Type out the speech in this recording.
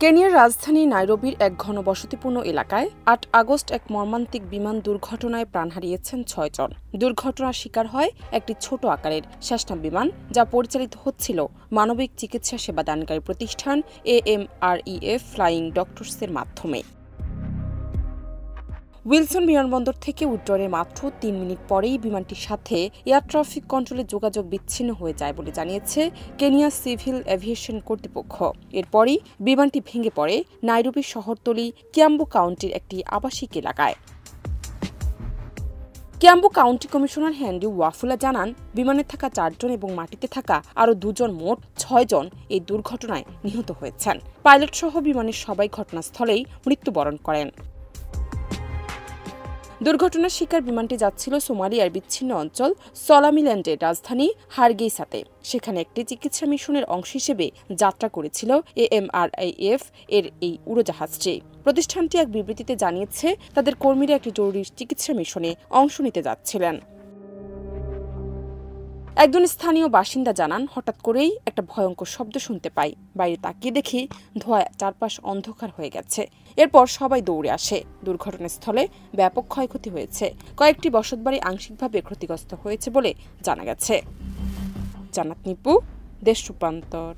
কেনিয়ার রাজধানী নাইরোবির এক ঘনবসতিপূর্ণ এলাকায় ৮ আগস্ট এক মর্মান্তিক বিমান দুর্ঘটনায় প্রাণ হারিয়েছেন ৬ জন। দুর্ঘটনার শিকার হয় একটি ছোট আকারের সেসনা বিমান, যা পরিচালিত হচ্ছিল মানবিক চিকিৎসা সেবাদানকারী প্রতিষ্ঠান AMREF ফ্লাইং ডক্টরসের মাধ্যমে। উইলসন বিমানবন্দর থেকে উড্ডয়নের মাত্র ৩ মিনিট পরেই বিমানটির সাথে এয়ার ট্রাফিক কন্ট্রোলের যোগাযোগ বিচ্ছিন্ন হয়ে যায় বলে জানিয়েছে কেনিয়া সিভিল এভিয়েশন কর্তৃপক্ষ। এরপরই বিমানটি ভেঙে পড়ে নাইরোবির শহরতলি কিয়াম্বু কাউন্টির একটি আবাসিক এলাকায়। কিয়াম্বু কাউন্টি কমিশনার হ্যান্ডি ওয়াফুলা জানান, বিমানে থাকা ৪ জন এবং মাটিতে থাকা আরও ২ জন, মোট ৬ জন এই দুর্ঘটনায় নিহত হয়েছেন। পাইলট সহ বিমানের সবাই ঘটনাস্থলেই মৃত্যুবরণ করেন। দুর্ঘটনার শিকার বিমানটি যাচ্ছিল সোমালিয়ার বিচ্ছিন্ন অঞ্চল সলামিল্যান্ডের রাজধানী হারগেইসাতে। সেখানে একটি চিকিৎসা মিশনের অংশ হিসেবে যাত্রা করেছিল AMREF এর এই উড়োজাহাজটি। প্রতিষ্ঠানটি এক বিবৃতিতে জানিয়েছে, তাদের কর্মীরা একটি জরুরি চিকিৎসা মিশনে অংশ নিতে যাচ্ছিলেন। একজন স্থানীয় বাসিন্দা জানান, হঠাৎ করেই একটা ভয়ঙ্কর শব্দ শুনতে পাই। বাইরে তাকিয়ে দেখি ধোঁয়ায় চারপাশ অন্ধকার হয়ে গেছে। এরপর সবাই দৌড়ে আসে। দুর্ঘটনাস্থলে ব্যাপক ক্ষয়ক্ষতি হয়েছে। কয়েকটি বসতবাড়ি আংশিকভাবে ক্ষতিগ্রস্ত হয়েছে বলে জানা গেছে। জান্নাত নিপু, দেশ রূপান্তর।